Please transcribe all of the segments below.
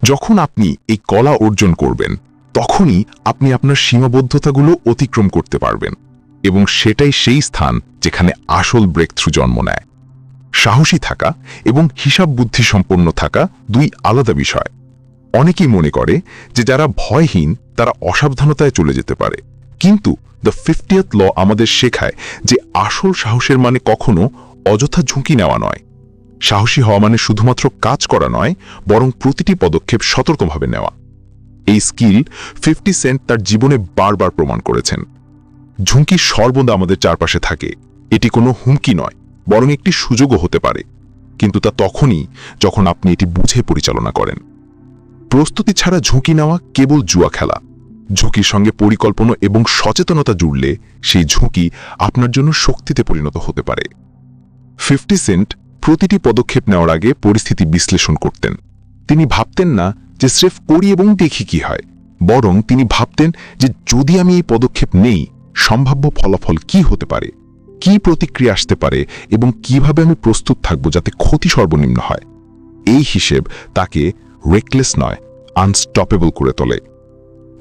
যখন আপনি এই কলা অর্জন করবেন তখনই আপনি আপনার সীমাবদ্ধতাগুলো অতিক্রম করতে পারবেন, এবং সেটাই সেই স্থান যেখানে আসল ব্রেকথ্রু জন্ম নেয়। সাহসী থাকা এবং হিসাব বুদ্ধি সম্পন্ন থাকা দুই আলাদা বিষয়। অনেকেই মনে করে যে যারা ভয়হীন তারা অসাবধানতায় চলে যেতে পারে, কিন্তু দ্য 50th ল আমাদের শেখায় যে আসল সাহসের মানে কখনো অযথা ঝুঁকি নেওয়া নয়। সাহসী হওয়া মানে শুধুমাত্র কাজ করা নয়, বরং প্রতিটি পদক্ষেপ সতর্কভাবে নেওয়া। এই স্কিল 50 সেন্ট তার জীবনে বারবার প্রমাণ করেছেন। ঝুঁকি সর্বদা আমাদের চারপাশে থাকে, এটি কোনো হুমকি নয়, বরং একটি সুযোগও হতে পারে, কিন্তু তা তখনই যখন আপনি এটি বুঝে পরিচালনা করেন। প্রস্তুতি ছাড়া ঝুঁকি নেওয়া কেবল জুয়া খেলা। ঝুঁকির সঙ্গে পরিকল্পনা এবং সচেতনতা জুড়লে সেই ঝুঁকি আপনার জন্য শক্তিতে পরিণত হতে পারে। 50 সেন্ট প্রতিটি পদক্ষেপ নেওয়ার আগে পরিস্থিতি বিশ্লেষণ করতেন। তিনি ভাবতেন না যে স্রেফ করি এবং দেখি কি হয়, বরং তিনি ভাবতেন যে যদি আমি এই পদক্ষেপ নেই, সম্ভাব্য ফলাফল কি হতে পারে, কি প্রতিক্রিয়া আসতে পারে এবং কিভাবে আমি প্রস্তুত থাকব যাতে ক্ষতি সর্বনিম্ন হয়। এই হিসেব তাকে রেকলেস নয়, আনস্টপেবল করে তোলে।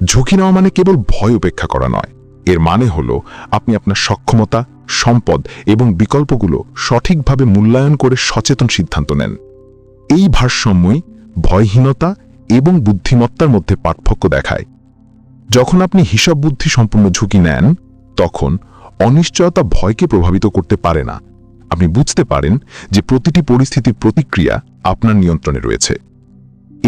ঝুঁকি নেওয়া মানে কেবল ভয় উপেক্ষা করা নয়, এর মানে হলো আপনি আপনার সক্ষমতা, সম্পদ এবং বিকল্পগুলো সঠিকভাবে মূল্যায়ন করে সচেতন সিদ্ধান্ত নেন। এই ভারসাম্যই ভয়হীনতা এবং বুদ্ধিমত্তার মধ্যে পার্থক্য দেখায়। যখন আপনি হিসাব বুদ্ধি সম্পন্ন ঝুঁকি নেন, তখন অনিশ্চয়তা ভয়কে প্রভাবিত করতে পারে না। আপনি বুঝতে পারেন যে প্রতিটি পরিস্থিতির প্রতিক্রিয়া আপনার নিয়ন্ত্রণে রয়েছে।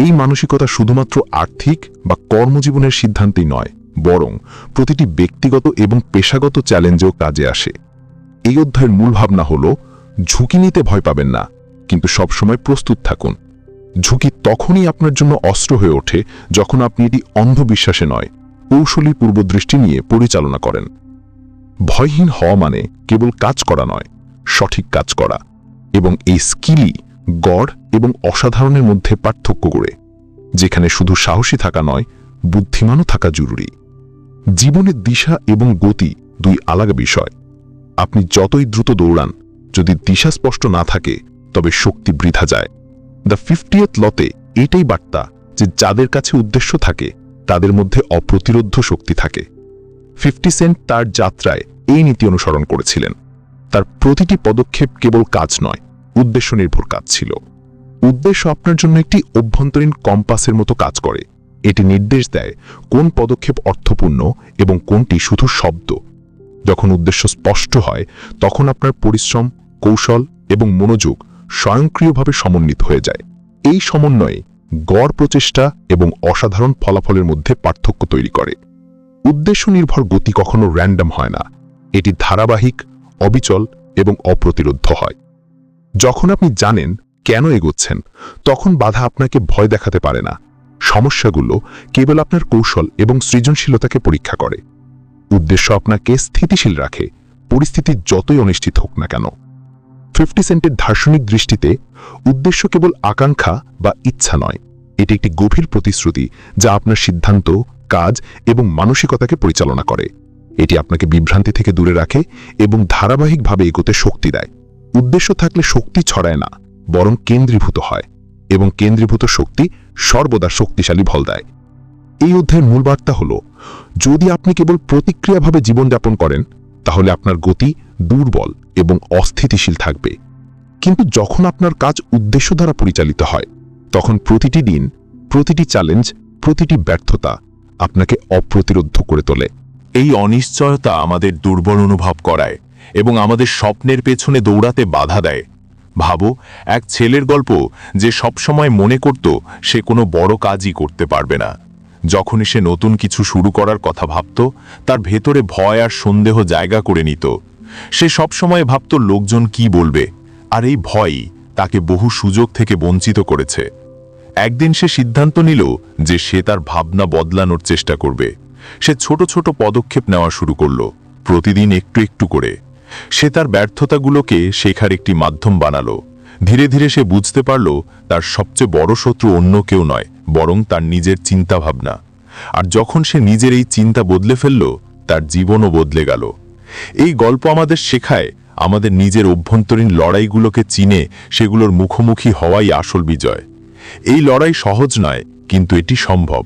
এই মানসিকতা শুধুমাত্র আর্থিক বা কর্মজীবনের সিদ্ধান্তেই নয়, বরং প্রতিটি ব্যক্তিগত এবং পেশাগত চ্যালেঞ্জেও কাজে আসে। এই অধ্যায়ের মূল ভাবনা হল ঝুঁকি নিতে ভয় পাবেন না, কিন্তু সবসময় প্রস্তুত থাকুন। ঝুঁকি তখনই আপনার জন্য অস্ত্র হয়ে ওঠে যখন আপনি এটি অন্ধবিশ্বাসে নয়, কৌশলী পূর্বদৃষ্টি নিয়ে পরিচালনা করেন। ভয়হীন হওয়া মানে কেবল কাজ করা নয়, সঠিক কাজ করা, এবং এই স্কিলই গড় এবং অসাধারণের মধ্যে পার্থক্য করে, যেখানে শুধু সাহসী থাকা নয়, বুদ্ধিমানও থাকা জরুরি। জীবনের দিশা এবং গতি দুই আলাদা বিষয়। আপনি যতই দ্রুত দৌড়ান, যদি দিশা স্পষ্ট না থাকে তবে শক্তি বৃথা যায়। দ্য 50th লতে এটাই বার্তা যে যাদের কাছে উদ্দেশ্য থাকে তাদের মধ্যে অপ্রতিরোধ্য শক্তি থাকে। 50 সেন্ট তার যাত্রায় এই নীতি অনুসরণ করেছিলেন। তার প্রতিটি পদক্ষেপ কেবল কাজ নয়, উদ্দেশ্য নির্ভর কাজ ছিল। উদ্দেশ্য আপনার জন্য একটি অভ্যন্তরীণ কম্পাসের মতো কাজ করে। এটি নির্দেশ দেয় কোন পদক্ষেপ অর্থপূর্ণ এবং কোনটি শুধু শব্দ। যখন উদ্দেশ্য স্পষ্ট হয়, তখন আপনার পরিশ্রম, কৌশল এবং মনোযোগ স্বয়ংক্রিয়ভাবে সমন্বিত হয়ে যায়। এই সমন্বয়ে গড় প্রচেষ্টা এবং অসাধারণ ফলাফলের মধ্যে পার্থক্য তৈরি করে। উদ্দেশ্য নির্ভর গতি কখনো র্যান্ডম হয় না, এটি ধারাবাহিক, অবিচল এবং অপ্রতিরোধ্য হয়। যখন আপনি জানেন কেন এগোচ্ছেন, তখন বাধা আপনাকে ভয় দেখাতে পারে না। সমস্যাগুলো কেবল আপনার কৌশল এবং সৃজনশীলতাকে পরীক্ষা করে। উদ্দেশ্য আপনাকে স্থিতিশীল রাখে, পরিস্থিতি যতই অনিশ্চিত হোক না কেন। 50 সেন্টের দার্শনিক দৃষ্টিতে উদ্দেশ্য কেবল আকাঙ্ক্ষা বা ইচ্ছা নয়, এটি একটি গভীর প্রতিশ্রুতি যা আপনার সিদ্ধান্ত, কাজ এবং মানসিকতাকে পরিচালনা করে। এটি আপনাকে বিভ্রান্তি থেকে দূরে রাখে এবং ধারাবাহিকভাবে এগোতে শক্তি দেয়। উদ্দেশ্য থাকলে শক্তি ছড়ায় না, বরং কেন্দ্রীভূত হয়, এবং কেন্দ্রীভূত শক্তি সর্বদা শক্তিশালী বল দেয়। এই অধ্যায়ের মূল বার্তা হল, যদি আপনি কেবল প্রতিক্রিয়াভাবে জীবনযাপন করেন, তাহলে আপনার গতি দুর্বল এবং অস্থিতিশীল থাকবে। কিন্তু যখন আপনার কাজ উদ্দেশ্য দ্বারা পরিচালিত হয়, তখন প্রতিটি দিন, প্রতিটি চ্যালেঞ্জ, প্রতিটি ব্যর্থতা আপনাকে অপ্রতিরোধ্য করে তোলে। এই অনিশ্চয়তা আমাদের দুর্বল অনুভব করায় এবং আমাদের স্বপ্নের পেছনে দৌড়াতে বাধা দেয়। ভাবো, এক ছেলের গল্প যে সবসময় মনে করত সে কোনো বড় কাজই করতে পারবে না। যখনই সে নতুন কিছু শুরু করার কথা ভাবত, তার ভেতরে ভয় আর সন্দেহ জায়গা করে নিত। সে সবসময় ভাবত লোকজন কি বলবে, আর এই ভয়ই তাকে বহু সুযোগ থেকে বঞ্চিত করেছে। একদিন সে সিদ্ধান্ত নিল যে সে তার ভাবনা বদলানোর চেষ্টা করবে। সে ছোট ছোট পদক্ষেপ নেওয়া শুরু করল, প্রতিদিন একটু একটু করে। সে তার ব্যর্থতাগুলোকে শেখার একটি মাধ্যম বানালো। ধীরে ধীরে সে বুঝতে পারল তার সবচেয়ে বড় শত্রু অন্য কেউ নয়, বরং তার নিজের চিন্তাভাবনা। আর যখন সে নিজের এই চিন্তা বদলে ফেলল, তার জীবনও বদলে গেল। এই গল্প আমাদের শেখায় আমাদের নিজের অভ্যন্তরীণ লড়াইগুলোকে চিনে সেগুলোর মুখোমুখি হওয়াই আসল বিজয়। এই লড়াই সহজ নয়, কিন্তু এটি সম্ভব।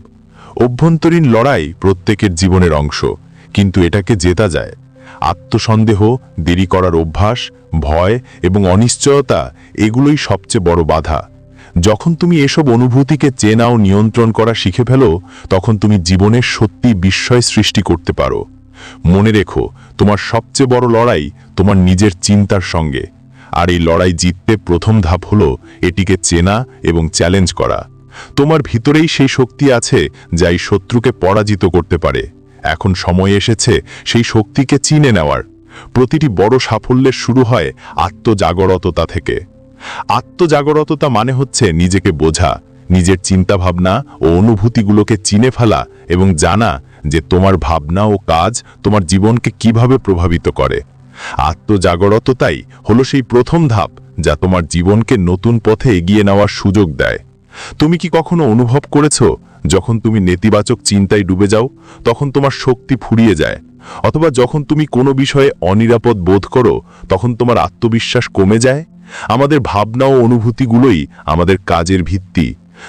অভ্যন্তরীণ লড়াই প্রত্যেকের জীবনের অংশ, কিন্তু এটাকে জেতা যায়। আত্মসন্দেহ, দেরি করার অভ্যাস, ভয় এবং অনিশ্চয়তা এগুলোই সবচেয়ে বড় বাধা। যখন তুমি এসব অনুভূতিকে চেনা ও নিয়ন্ত্রণ করা শিখে ফেলো, তখন তুমি জীবনের সত্যি বিস্ময় সৃষ্টি করতে পারো। মনে রেখো, তোমার সবচেয়ে বড় লড়াই তোমার নিজের চিন্তার সঙ্গে। আর এই লড়াই জিততে প্রথম ধাপ হলো এটিকে চেনা এবং চ্যালেঞ্জ করা। তোমার ভিতরেই সেই শক্তি আছে যা এই শত্রুকে পরাজিত করতে পারে। এখন সময় এসেছে সেই শক্তিকে চিনে নেওয়ার। প্রতিটি বড় সাফল্যের শুরু হয় আত্মজাগরততা থেকে। আত্মজাগরততা মানে হচ্ছে নিজেকে বোঝা, নিজের চিন্তাভাবনা ও অনুভূতিগুলোকে চিনে ফেলা এবং জানা যে তোমার ভাবনা ও কাজ তোমার জীবনকে কিভাবে প্রভাবিত করে। আত্মজাগরততাই হলো সেই প্রথম ধাপ যা তোমার জীবনকে নতুন পথে এগিয়ে নেওয়ার সুযোগ দেয়। তুমি কি কখনো অনুভব করেছো, যখন তুমি নেতিবাচক চিন্তায় ডুবে যাও তখন তোমার শক্তি ফুরিয়ে যায়? অথবা যখন তুমি কোনো বিষয়ে অনিরাপদ বোধ করো তখন তোমার আত্মবিশ্বাস কমে যায়? আমাদের ভাবনা ও অনুভূতিগুলোই আমাদের কাজের ভিত্তি।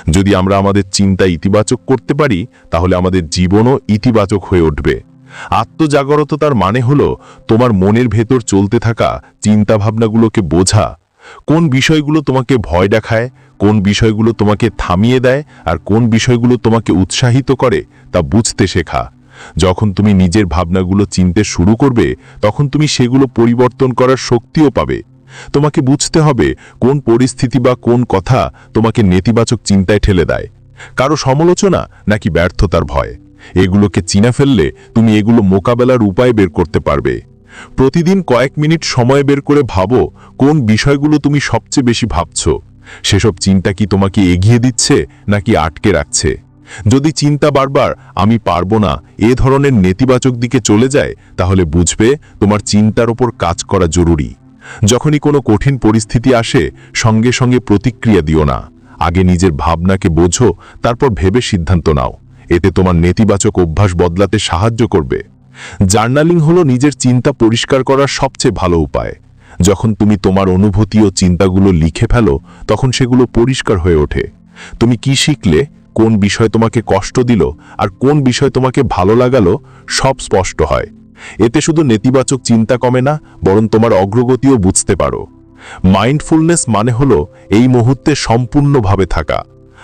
যদি আমরা আমাদের চিন্তা ইতিবাচক করতে পারি তাহলে আমাদের জীবনও ইতিবাচক হয়ে উঠবে। আত্মজাগরততার মানে হলো তোমার মনের ভেতর চলতে থাকা চিন্তাভাবনাগুলোকে বোঝা। কোন বিষয়গুলো তোমাকে ভয় দেখায়, কোন বিষয়গুলো তোমাকে থামিয়ে দেয়, আর কোন বিষয়গুলো তোমাকে উৎসাহিত করে তা বুঝতে শেখা। যখন তুমি নিজের ভাবনাগুলো চিনতে শুরু করবে তখন তুমি সেগুলো পরিবর্তন করার শক্তিও পাবে। তোমাকে বুঝতে হবে কোন পরিস্থিতি বা কোন কথা তোমাকে নেতিবাচক চিন্তায় ঠেলে দেয়, কারো সমালোচনা নাকি ব্যর্থতার ভয়। এগুলোকে চিনা ফেললে তুমি এগুলো মোকাবেলার উপায় বের করতে পারবে। প্রতিদিন কয়েক মিনিট সময় বের করে ভাবো কোন বিষয়গুলো তুমি সবচেয়ে বেশি ভাবছো। সেসব চিন্তা কি তোমাকে এগিয়ে দিচ্ছে নাকি আটকে রাখছে? যদি চিন্তা বারবার আমি পারবো না এ ধরনের নেতিবাচক দিকে চলে যায় তাহলে বুঝবে তোমার চিন্তার ওপর কাজ করা জরুরি। যখনই কোনো কঠিন পরিস্থিতি আসে সঙ্গে সঙ্গে প্রতিক্রিয়া দিও না। আগে নিজের ভাবনাকে বোঝো, তারপর ভেবে সিদ্ধান্ত নাও। এতে তোমার নেতিবাচক অভ্যাস বদলাতে সাহায্য করবে। জার্নালিং হলো নিজের চিন্তা পরিষ্কার করার সবচেয়ে ভালো উপায়। যখন তুমি তোমার অনুভূতি ও চিন্তাগুলো লিখে ফেলো তখন সেগুলো পরিষ্কার হয়ে ওঠে। তুমি কি শিখলে, কোন বিষয় তোমাকে কষ্ট দিল, আর কোন বিষয় তোমাকে ভালো লাগালো সব স্পষ্ট হয়। এতে শুধু নেতিবাচক চিন্তা কমে না, বরং তোমার অগ্রগতিও বুঝতে পারো। মাইন্ডফুলনেস মানে হলো এই মুহূর্তে সম্পূর্ণভাবে থাকা।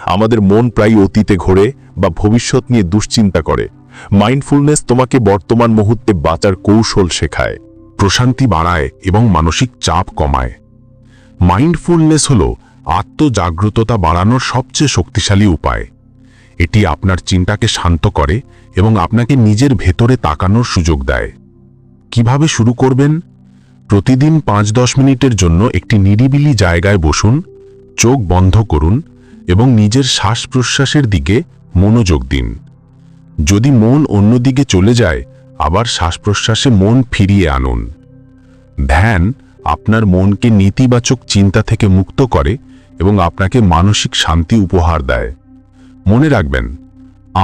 আমাদের মন প্রায় অতীতে ঘোরে বা ভবিষ্যৎ নিয়ে দুশ্চিন্তা করে। মাইন্ডফুলনেস তোমাকে বর্তমান মুহূর্তে বাঁচার কৌশল শেখায়, প্রশান্তি বাড়ায় এবং মানসিক চাপ কমায়। মাইন্ডফুলনেস হলো আত্মজাগ্রততা বাড়ানোর সবচেয়ে শক্তিশালী উপায়। এটি আপনার চিন্তাকে শান্ত করে এবং আপনাকে নিজের ভেতরে তাকানোর সুযোগ দেয়। কিভাবে শুরু করবেন? প্রতিদিন 5-10 মিনিটের জন্য একটি নিরিবিলি জায়গায় বসুন, চোখ বন্ধ করুন এবং নিজের শ্বাস প্রশ্বাসের দিকে মনোযোগ দিন। যদি মন অন্যদিকে চলে যায়, আবার শ্বাস প্রশ্বাসে মন ফিরিয়ে আনুন। ধ্যান আপনার মনকে নেতিবাচক চিন্তা থেকে মুক্ত করে এবং আপনাকে মানসিক শান্তি উপহার দেয়। মনে রাখবেন,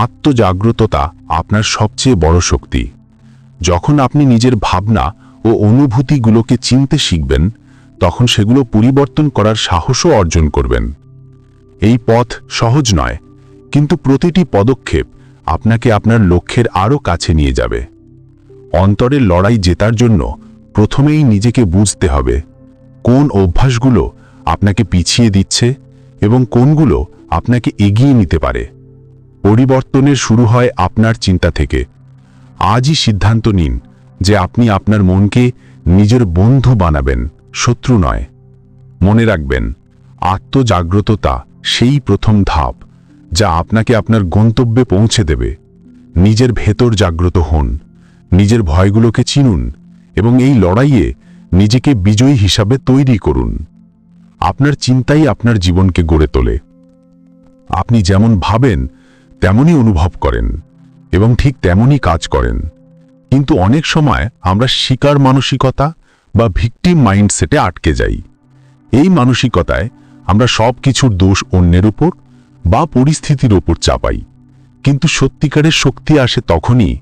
আত্মজাগ্রততা আপনার সবচেয়ে বড় শক্তি। যখন আপনি নিজের ভাবনা ও অনুভূতিগুলোকে চিনতে শিখবেন তখন সেগুলো পরিবর্তন করার সাহসও অর্জন করবেন। এই পথ সহজ নয়, কিন্তু প্রতিটি পদক্ষেপ আপনাকে আপনার লক্ষ্যের আরও কাছে নিয়ে যাবে। অন্তরের লড়াই জেতার জন্য প্রথমেই নিজেকে বুঝতে হবে কোন অভ্যাসগুলো আপনাকে পিছিয়ে দিচ্ছে এবং কোনগুলো আপনাকে এগিয়ে নিতে পারে। পরিবর্তনের শুরু হয় আপনার চিন্তা থেকে। আজই সিদ্ধান্ত নিন যে আপনি আপনার মনকে নিজের বন্ধু বানাবেন, শত্রু নয়। মনে রাখবেন, আত্মজাগ্রততা সেই প্রথম ধাপ যা আপনাকে আপনার গন্তব্যে পৌঁছে দেবে। নিজের ভেতর জাগ্রত হন, নিজের ভয়গুলোকে চিনুন এবং এই লড়াইয়ে নিজেকে বিজয়ী হিসাবে তৈরি করুন। আপনার চিন্তাই আপনার জীবনকে গড়ে তোলে। আপনি যেমন ভাবেন তেমনই অনুভব করেন এবং ঠিক তেমনই কাজ করেন। কিন্তু অনেক সময় আমরা শিকার মানসিকতা বা ভিকটিম মাইন্ডসেটে আটকে যাই। এই মানসিকতায় আমরা সব কিছুর দোষ অন্যের উপর বা পরিস্থিতির ওপর চাপাই। কিন্তু সত্যিকারের শক্তি আসে তখনই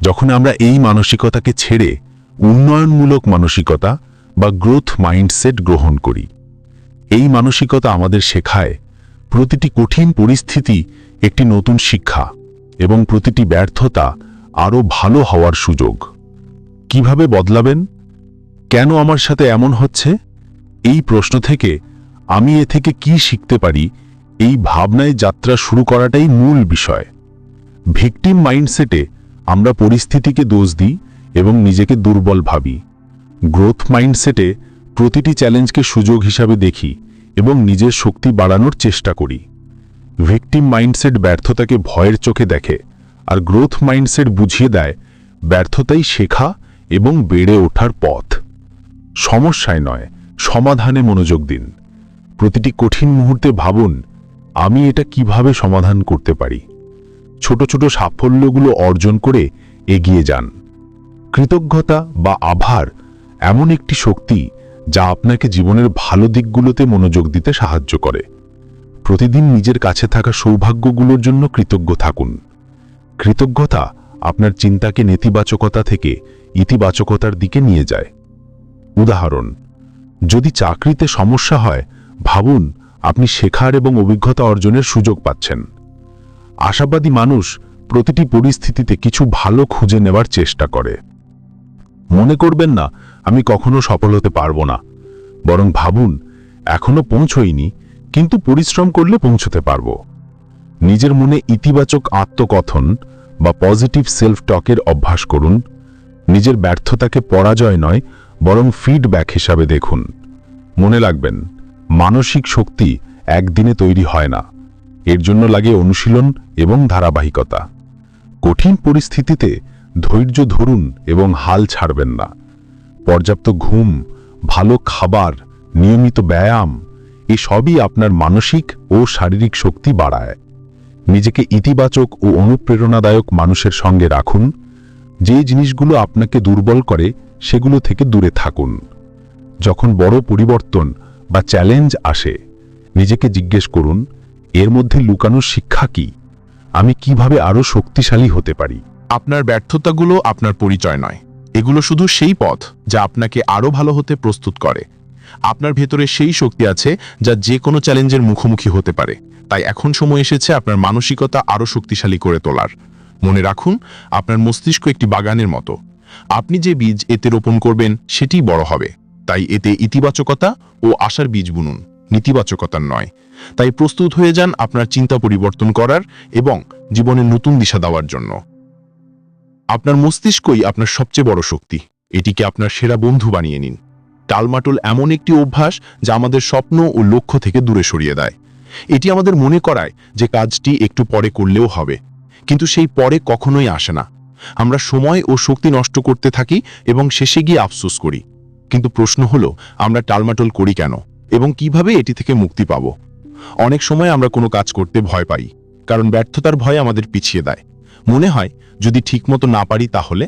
যখন আমরা এই মানসিকতাকে ছেড়ে উন্নয়নমূলক মানসিকতা বা গ্রোথ মাইন্ডসেট গ্রহণ করি। এই মানসিকতা আমাদের শেখায় প্রতিটি কঠিন পরিস্থিতি একটি নতুন শিক্ষা এবং প্রতিটি ব্যর্থতা আরও ভালো হওয়ার সুযোগ। কিভাবে বদলাবেন? কেন আমার সাথে এমন হচ্ছে? এই প্রশ্ন থেকে আমি এ থেকে কি শিখতে পারি, এই ভাবনায় যাত্রা শুরু করাটাই মূল বিষয়। ভিকটিম মাইন্ডসেটে আমরা পরিস্থিতিকে দোষ দিই এবং নিজেকে দুর্বল ভাবি। গ্রোথ মাইন্ডসেটে প্রতিটি চ্যালেঞ্জকে সুযোগ হিসাবে দেখি এবং নিজের শক্তি বাড়ানোর চেষ্টা করি। ভিকটিম মাইন্ডসেট ব্যর্থতাকে ভয়ের চোখে দেখে, আর গ্রোথ মাইন্ডসেট বুঝিয়ে দেয় ব্যর্থতাই শেখা এবং বেড়ে ওঠার পথ। সমস্যায় নয়, সমাধানে মনোযোগ দিন। প্রতিটি কঠিন মুহূর্তে ভাবুন, আমি এটা কিভাবে সমাধান করতে পারি। ছোট ছোট সাফল্যগুলো অর্জন করে এগিয়ে যান। কৃতজ্ঞতা বা আভার এমন একটি শক্তি যা আপনাকে জীবনের ভালো দিকগুলোতে মনোযোগ দিতে সাহায্য করে। প্রতিদিন নিজের কাছে থাকা সৌভাগ্যগুলোর জন্য কৃতজ্ঞ থাকুন। কৃতজ্ঞতা আপনার চিন্তাকে নেতিবাচকতা থেকে ইতিবাচকতার দিকে নিয়ে যায়। উদাহরণ, যদি চাকরিতে সমস্যা হয়, ভাবুন আপনি শেখার এবং অভিজ্ঞতা অর্জনের সুযোগ পাচ্ছেন। আশাবাদী মানুষ প্রতিটি পরিস্থিতিতে কিছু ভালো খুঁজে নেওয়ার চেষ্টা করে। মনে করবেন না আমি কখনো সফল হতে পারবো না, বরং ভাবুন এখনো পৌঁছইনি, কিন্তু পরিশ্রম করলে পৌঁছতে পারবো। নিজের মনে ইতিবাচক আত্মকথন বা পজিটিভ সেলফ টকের অভ্যাস করুন। নিজের ব্যর্থতাকে পরাজয় নয়, বরং ফিডব্যাক হিসাবে দেখুন। মনে রাখবেন, মানসিক শক্তি একদিনে তৈরি হয় না, এর জন্য লাগে অনুশীলন এবং ধারাবাহিকতা। কঠিন পরিস্থিতিতে ধৈর্য ধরুন এবং হাল ছাড়বেন না। পর্যাপ্ত ঘুম, ভালো খাবার, নিয়মিত ব্যায়াম এসবই আপনার মানসিক ও শারীরিক শক্তি বাড়ায়। নিজেকে ইতিবাচক ও অনুপ্রেরণাদায়ক মানুষের সঙ্গে রাখুন। যে জিনিসগুলো আপনাকে দুর্বল করে সেগুলো থেকে দূরে থাকুন। যখন বড় পরিবর্তন বা চ্যালেঞ্জ আসে, নিজেকে জিজ্ঞেস করুন, এর মধ্যে লুকানো শিক্ষা কি? আমি কিভাবে আরও শক্তিশালী হতে পারি? আপনার ব্যর্থতাগুলো আপনার পরিচয় নয়, এগুলো শুধু সেই পথ যা আপনাকে আরও ভালো হতে প্রস্তুত করে। আপনার ভেতরে সেই শক্তি আছে যা যে কোনো চ্যালেঞ্জের মুখোমুখি হতে পারে। তাই এখন সময় এসেছে আপনার মানসিকতা আরও শক্তিশালী করে তোলার। মনে রাখুন, আপনার মস্তিষ্ক একটি বাগানের মতো। আপনি যে বীজ এতে রোপণ করবেন সেটিই বড় হবে। তাই এতে ইতিবাচকতা ও আশার বীজ বুনুন, নেতিবাচকতার নয়। তাই প্রস্তুত হয়ে যান আপনার চিন্তা পরিবর্তন করার এবং জীবনে নতুন দিশা দেওয়ার জন্য। আপনার মস্তিষ্কই আপনার সবচেয়ে বড় শক্তি। এটিকে আপনার সেরা বন্ধু বানিয়ে নিন। টালমাটুল এমন একটি অভ্যাস যা আমাদের স্বপ্ন ও লক্ষ্য থেকে দূরে সরিয়ে দেয়। এটি আমাদের মনে করায় যে কাজটি একটু পরে করলেও হবে, কিন্তু সেই পরে কখনোই আসে না। আমরা সময় ও শক্তি নষ্ট করতে থাকি এবং শেষে গিয়ে আফসোস করি। কিন্তু প্রশ্ন হলো, আমরা টালমাটুল করি কেন এবং কিভাবে এটি থেকে মুক্তি পাব? অনেক সময় আমরা কোনো কাজ করতে ভয় পাই, কারণ ব্যর্থতার ভয় আমাদের পিছিয়ে দেয়। মনে হয় যদি ঠিকমতো না পারি তাহলে।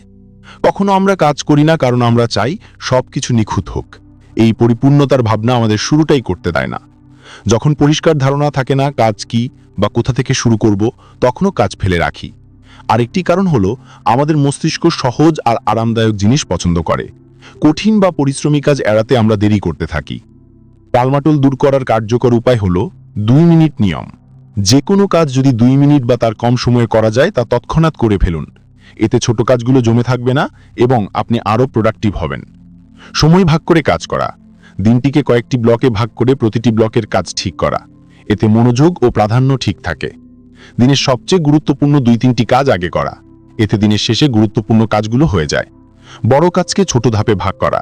কখনো আমরা কাজ করি না কারণ আমরা চাই সবকিছু নিখুঁত হোক। এই পরিপূর্ণতার ভাবনা আমাদের শুরুটাই করতে দেয় না। যখন পরিষ্কার ধারণা থাকে না কাজ কি বা কোথা থেকে শুরু করব, তখনও কাজ ফেলে রাখি। আরেকটি কারণ হলো, আমাদের মস্তিষ্ক সহজ আর আরামদায়ক জিনিস পছন্দ করে। কঠিন বা পরিশ্রমী কাজ এড়াতে আমরা দেরি করতে থাকি। টালমাটুল দূর করার কার্যকর উপায় হলো 2 মিনিট নিয়ম। যে কোনো কাজ যদি 2 মিনিট বা তার কম সময়ে করা যায় তা তৎক্ষণাৎ করে ফেলুন। এতে ছোট কাজগুলো জমে থাকবে না এবং আপনি আরও প্রোডাক্টিভ হবেন। সময় ভাগ করে কাজ করা। দিনটিকে কয়েকটি ব্লকে ভাগ করে প্রতিটি ব্লকের কাজ ঠিক করা। এতে মনোযোগ ও প্রাধান্য ঠিক থাকে। দিনের সবচেয়ে গুরুত্বপূর্ণ 2-3টি কাজ আগে করা। এতে দিনের শেষে গুরুত্বপূর্ণ কাজগুলো হয়ে যায়। বড় কাজকে ছোট ধাপে ভাগ করা।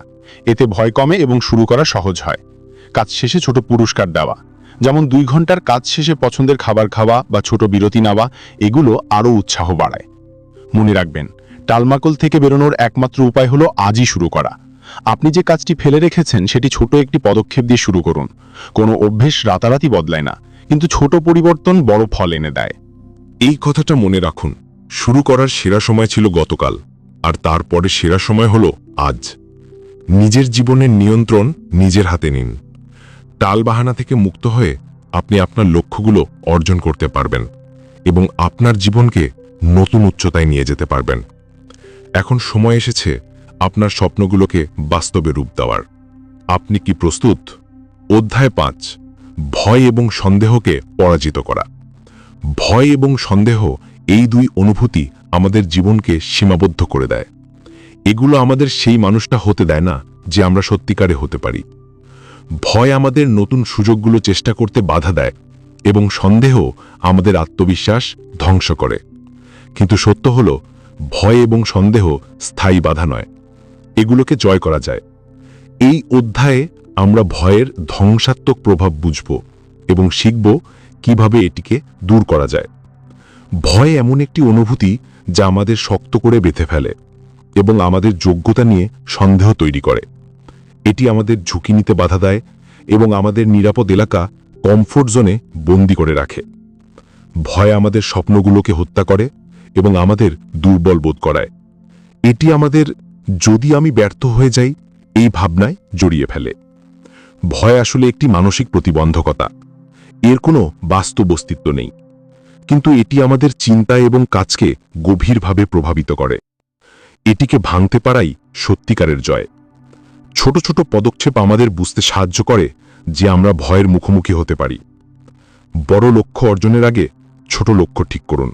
এতে ভয় কমে এবং শুরু করা সহজ হয়। কাজ শেষে ছোট পুরস্কার দেওয়া, যেমন 2 ঘন্টার কাজ শেষে পছন্দের খাবার খাওয়া বা ছোট বিরতি নেওয়া, এগুলো আরও উৎসাহ বাড়ায়। মনে রাখবেন, টালমাটুল থেকে বেরোনোর একমাত্র উপায় হলো আজই শুরু করা। আপনি যে কাজটি ফেলে রেখেছেন সেটি ছোট একটি পদক্ষেপ দিয়ে শুরু করুন। কোনো অভ্যেস রাতারাতি বদলায় না, কিন্তু ছোট পরিবর্তন বড় ফল এনে দেয়। এই কথাটা মনে রাখুন, শুরু করার সেরা সময় ছিল গতকাল, আর তারপরে সেরা সময় হলো আজ। নিজের জীবনের নিয়ন্ত্রণ নিজের হাতে নিন। টালবাহানা থেকে মুক্ত হয়ে আপনি আপনার লক্ষ্যগুলো অর্জন করতে পারবেন এবং আপনার জীবনকে নতুন উচ্চতায় নিয়ে যেতে পারবেন। এখন সময় এসেছে আপনার স্বপ্নগুলোকে বাস্তবে রূপ দেওয়ার। আপনি কি প্রস্তুত? অধ্যায় 5, ভয় এবং সন্দেহকে পরাজিত করা। ভয় এবং সন্দেহ এই দুই অনুভূতি আমাদের জীবনকে সীমাবদ্ধ করে দেয়। এগুলো আমাদের সেই মানুষটা হতে দেয় না যে আমরা সত্যিকারে হতে পারি। ভয় আমাদের নতুন সুযোগগুলো চেষ্টা করতে বাধা দেয় এবং সন্দেহ আমাদের আত্মবিশ্বাস ধ্বংস করে। কিন্তু সত্য হলো, ভয় এবং সন্দেহ স্থায়ী বাধা নয়, এগুলোকে জয় করা যায়। এই অধ্যায়ে আমরা ভয়ের ধ্বংসাত্মক প্রভাব বুঝব এবং শিখব কিভাবে এটিকে দূর করা যায়। ভয় এমন একটি অনুভূতি যা আমাদের শক্ত করে বেঁধে ফেলে এবং আমাদের যোগ্যতা নিয়ে সন্দেহ তৈরি করে। এটি আমাদের ঝুঁকি নিতে বাধা দেয় এবং আমাদের নিরাপদ এলাকা কমফোর্ট জোনে বন্দী করে রাখে। ভয় আমাদের স্বপ্নগুলোকে হত্যা করে এবং আমাদের দুর্বল বোধ করায়। এটি আমাদের যদি আমি ব্যর্থ হয়ে যাই এই ভাবনায় জড়িয়ে ফেলে। ভয় আসলে একটি মানসিক প্রতিবন্ধকতা, এর কোনো বাস্তব অস্তিত্ব নেই, কিন্তু এটি আমাদের চিন্তা এবং কাজকে গভীরভাবে প্রভাবিত করে। এটিকে ভাঙতে পারাই সত্যিকারের জয়। ছোট ছোট পদক্ষেপ আমাদের বুঝতে সাহায্য করে যে আমরা ভয়ের মুখোমুখি হতে পারি। বড় লক্ষ্য অর্জনের আগে ছোট লক্ষ্য ঠিক করুন।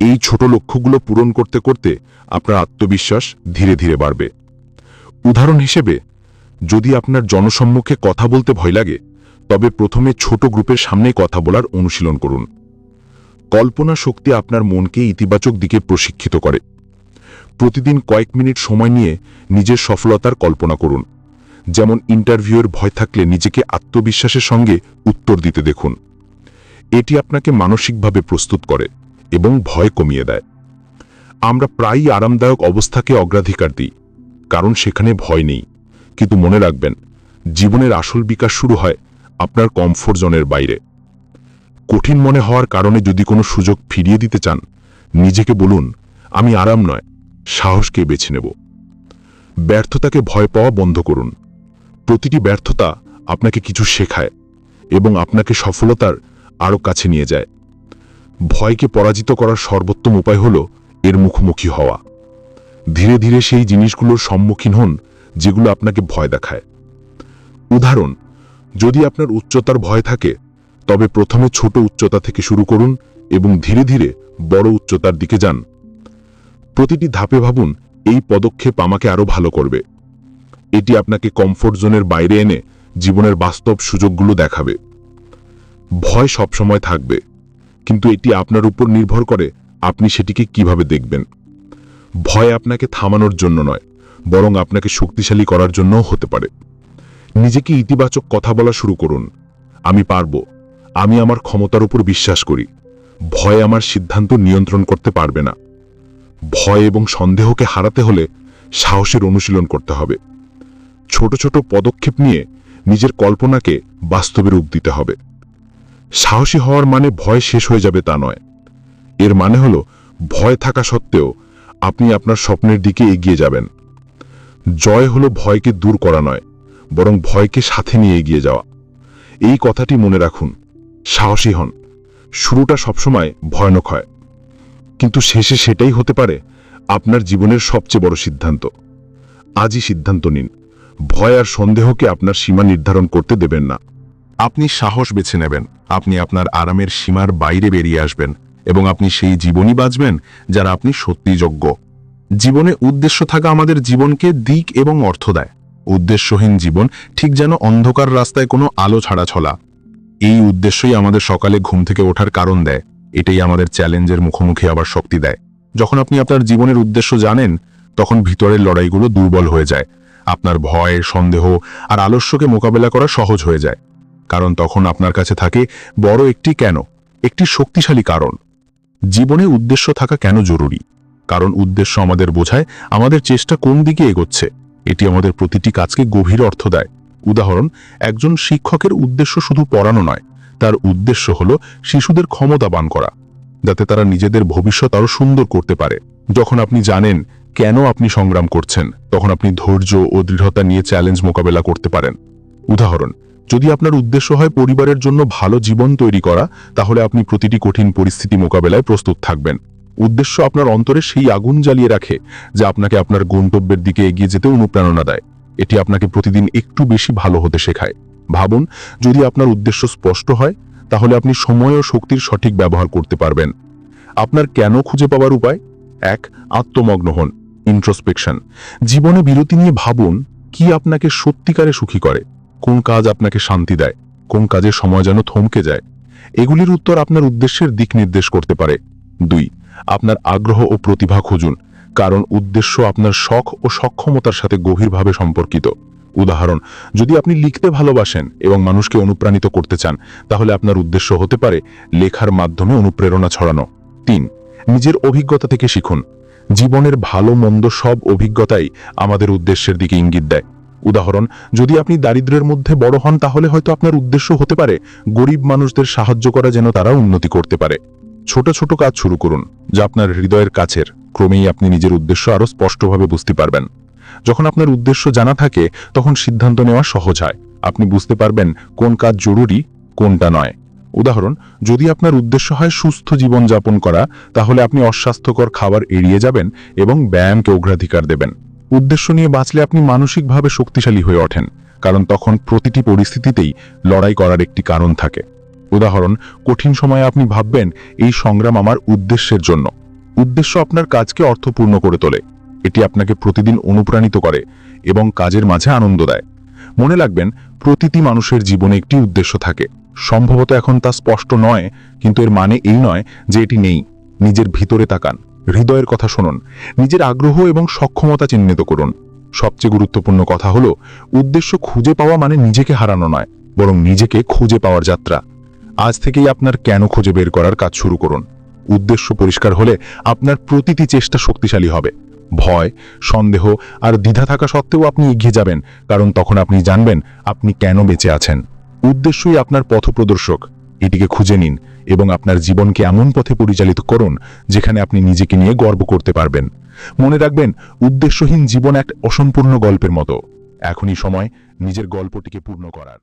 এই ছোট লক্ষ্যগুলো পূরণ করতে করতে আপনার আত্মবিশ্বাস ধীরে ধীরে বাড়বে। উদাহরণ হিসেবে, যদি আপনার জনসম্মুখে কথা বলতে ভয় লাগে, তবে প্রথমে ছোট গ্রুপের সামনে কথা বলার অনুশীলন করুন। কল্পনা শক্তি আপনার মনকে ইতিবাচক দিকে প্রশিক্ষিত করে। প্রতিদিন কয়েক মিনিট সময় নিয়ে নিজের সফলতার কল্পনা করুন। যেমন ইন্টারভিউয়ের ভয় থাকলে নিজেকে আত্মবিশ্বাসের সঙ্গে উত্তর দিতে দেখুন। এটি আপনাকে মানসিকভাবে প্রস্তুত করে এবং ভয় কমিয়ে দেয়। আমরা প্রায়ই আরামদায়ক অবস্থাকে অগ্রাধিকার দিই, কারণ সেখানে ভয় নেই। কিন্তু মনে রাখবেন, জীবনের আসল বিকাশ শুরু হয় আপনার কমফোর্ট জোনের বাইরে। কঠিন মনে হওয়ার কারণে যদি কোনো সুযোগ ফিরিয়ে দিতে চান, নিজেকে বলুন, আমি আরাম নয়, সাহসকে বেছে নেব। ব্যর্থতাকে ভয় পাওয়া বন্ধ করুন। প্রতিটি ব্যর্থতা আপনাকে কিছু শেখায় এবং আপনাকে সফলতার আরও কাছে নিয়ে যায়। ভয়কে পরাজিত করার সর্বোত্তম উপায় হল এর মুখোমুখি হওয়া। ধীরে ধীরে সেই জিনিসগুলোর সম্মুখীন হন যেগুলো আপনাকে ভয় দেখায়। উদাহরণ, যদি আপনার উচ্চতার ভয় থাকে, তবে প্রথমে ছোট উচ্চতা থেকে শুরু করুন এবং ধীরে ধীরে বড় উচ্চতার দিকে যান। প্রতিটি ধাপে ভাবুন, এই পদক্ষেপ আমাকে আরও ভালো করবে। এটি আপনাকে কমফোর্ট জোনের বাইরে এনে জীবনের বাস্তব সুযোগগুলো দেখাবে। ভয় সবসময় থাকবে, কিন্তু এটি আপনার উপর নির্ভর করে আপনি সেটিকে কিভাবে দেখবেন। ভয় আপনাকে থামানোর জন্য নয়, বরং আপনাকে শক্তিশালী করার জন্যও হতে পারে। নিজেকে ইতিবাচক কথা বলা শুরু করুন। আমি পারব, আমি আমার ক্ষমতার উপর বিশ্বাস করি, ভয় আমার সিদ্ধান্ত নিয়ন্ত্রণ করতে পারবে না। ভয় এবং সন্দেহকে হারাতে হলে সাহসের অনুশীলন করতে হবে। ছোট ছোট পদক্ষেপ নিয়ে নিজের কল্পনাকে বাস্তবে রূপ দিতে হবে। সাহসী হওয়ার মানে ভয় শেষ হয়ে যাবে তা নয়। এর মানে হলো ভয় থাকা সত্ত্বেও আপনি আপনার স্বপ্নের দিকে এগিয়ে যাবেন। জয় হলো ভয়কে দূর করা নয়, বরং ভয়কে সাথে নিয়ে এগিয়ে যাওয়া। এই কথাটি মনে রাখুন, সাহসী হন। শুরুটা সবসময় ভয়ানক হয়, কিন্তু শেষে সেটাই হতে পারে আপনার জীবনের সবচেয়ে বড় সিদ্ধান্ত। আজই সিদ্ধান্ত নিন, ভয় আর সন্দেহকে আপনার সীমা নির্ধারণ করতে দেবেন না। আপনি সাহস বেছে নেবেন, আপনি আপনার আরামের সীমার বাইরে বেরিয়ে আসবেন এবং আপনি সেই জীবনই বাঁচবেন যারা আপনি সত্যিই যোগ্য। জীবনে উদ্দেশ্য থাকা আমাদের জীবনকে দিক এবং অর্থ দেয়। উদ্দেশ্যহীন জীবন ঠিক যেন অন্ধকার রাস্তায় কোনো আলো ছাড়া চলা। এই উদ্দেশ্যই আমাদের সকালে ঘুম থেকে ওঠার কারণ দেয়। এটাই আমাদের চ্যালেঞ্জের মুখোমুখি আবার শক্তি দেয়। যখন আপনি আপনার জীবনের উদ্দেশ্য জানেন, তখন ভিতরের লড়াইগুলো দুর্বল হয়ে যায়। আপনার ভয়, সন্দেহ আর আলস্যকে মোকাবেলা করা সহজ হয়ে যায়, কারণ তখন আপনার কাছে থাকে বড় একটি কেন, একটি শক্তিশালী কারণ। জীবনে উদ্দেশ্য থাকা কেন জরুরি? কারণ উদ্দেশ্য আমাদের বোঝায় আমাদের চেষ্টা কোন দিকে এগোচ্ছে। এটি আমাদের প্রতিটি কাজকে গভীর অর্থ দেয়। উদাহরণ, একজন শিক্ষকের উদ্দেশ্য শুধু পড়ানো নয়, তার উদ্দেশ্য হল শিশুদের ক্ষমতাবান করা, যাতে তারা নিজেদের ভবিষ্যৎ আরও সুন্দর করতে পারে। যখন আপনি জানেন কেন আপনি সংগ্রাম করছেন, তখন আপনি ধৈর্য ও দৃঢ়তা নিয়ে চ্যালেঞ্জ মোকাবেলা করতে পারেন। উদাহরণ, যদি আপনার উদ্দেশ্য হয় পরিবারের জন্য ভালো জীবন তৈরি করা, তাহলে আপনি প্রতিটি কঠিন পরিস্থিতি মোকাবেলায় প্রস্তুত থাকবেন। উদ্দেশ্য আপনার অন্তরে সেই আগুন জ্বালিয়ে রাখে যা আপনাকে আপনার গন্তব্যের দিকে এগিয়ে যেতে অনুপ্রেরণা দেয়। এটি আপনাকে প্রতিদিন একটু বেশি ভালো হতে শেখায়। ভাবুন, যদি আপনার উদ্দেশ্য স্পষ্ট হয় তাহলে আপনি সময় ও শক্তির সঠিক ব্যবহার করতে পারবেন। আপনার কেন খুঁজে পাওয়ার উপায়: 1. আত্মমগ্ন হন, ইন্ট্রোস্পেকশন। জীবনে বিরতি নিয়ে ভাবুন, কি আপনাকে সত্যিকারে সুখী করে, কোন কাজ আপনাকে শান্তি দেয়, কোন কাজে সময় যেন থমকে যায়। এগুলির উত্তর আপনার উদ্দেশ্যের দিক নির্দেশ করতে পারে। 2. আপনার আগ্রহ ও প্রতিভা খুঁজুন, কারণ উদ্দেশ্য আপনার শখ ও সক্ষমতার সাথে গভীরভাবে সম্পর্কিত। উদাহরণ, যদি আপনি লিখতে ভালোবাসেন এবং মানুষকে অনুপ্রাণিত করতে চান, তাহলে আপনার উদ্দেশ্য হতে পারে লেখার মাধ্যমে অনুপ্রেরণা ছড়ানো। 3. নিজের অভিজ্ঞতা থেকে শিখুন। জীবনের ভালো মন্দ সব অভিজ্ঞতাই আমাদের উদ্দেশ্যের দিকে ইঙ্গিত দেয়। উদাহরণ, যদি আপনি দারিদ্র্যের মধ্যে বড় হন, তাহলে হয়তো আপনার উদ্দেশ্য হতে পারে গরিব মানুষদের সাহায্য করা, যেন তারা উন্নতি করতে পারে। ছোট ছোট কাজ শুরু করুন, যা আপনার হৃদয়ের কাছের। ক্রমেই আপনি নিজের উদ্দেশ্য আরও স্পষ্টভাবে বুঝতে পারবেন। যখন আপনার উদ্দেশ্য জানা থাকে, তখন সিদ্ধান্ত নেওয়া সহজ হয়। আপনি বুঝতে পারবেন কোন কাজ জরুরি, কোনটা নয়। উদাহরণ, যদি আপনার উদ্দেশ্য হয় সুস্থ জীবনযাপন করা, তাহলে আপনি অস্বাস্থ্যকর খাবার এড়িয়ে যাবেন এবং ব্যায়ামকে অগ্রাধিকার দেবেন। উদ্দেশ্য নিয়ে বাঁচলে আপনি মানসিকভাবে শক্তিশালী হয়ে ওঠেন, কারণ তখন প্রতিটি পরিস্থিতিতেই লড়াই করার একটি কারণ থাকে। উদাহরণ, কঠিন সময়ে আপনি ভাববেন, এই সংগ্রাম আমার উদ্দেশ্যের জন্য। উদ্দেশ্য আপনার কাজকে অর্থপূর্ণ করে তোলে। এটি আপনাকে প্রতিদিন অনুপ্রাণিত করে এবং কাজের মাঝে আনন্দ দেয়। মনে রাখবেন, প্রতিটি মানুষের জীবনে একটি উদ্দেশ্য থাকে। সম্ভবত এখন তা স্পষ্ট নয়, কিন্তু এর মানে এই নয় যে এটি নেই। নিজের ভিতরে তাকান, হৃদয়ের কথা শুনুন, নিজের আগ্রহ এবং সক্ষমতা চিহ্নিত করুন। সবচেয়ে গুরুত্বপূর্ণ কথা হলো, উদ্দেশ্য খুঁজে পাওয়া মানে নিজেকে হারানো নয়, বরং নিজেকে খুঁজে পাওয়ার যাত্রা। আজ থেকেই আপনার কেন খুঁজে বের করার কাজ শুরু করুন। উদ্দেশ্য পরিষ্কার হলে আপনার প্রতিটি চেষ্টা শক্তিশালী হবে। ভয়, সন্দেহ আর দ্বিধা থাকা সত্ত্বেও আপনি এগিয়ে যাবেন, কারণ তখন আপনি জানবেন আপনি কেন বেঁচে আছেন। উদ্দেশ্যই আপনার পথপ্রদর্শক। এটিকে খুঁজে নিন এবং আপনার জীবনকে এমন পথে পরিচালিত করুন যেখানে আপনি নিজেকে নিয়ে গর্ব করতে পারবেন। মনে রাখবেন, উদ্দেশ্যহীন জীবন এক অসম্পূর্ণ গল্পের মতো। এখনই সময় নিজের গল্পটিকে পূর্ণ করার।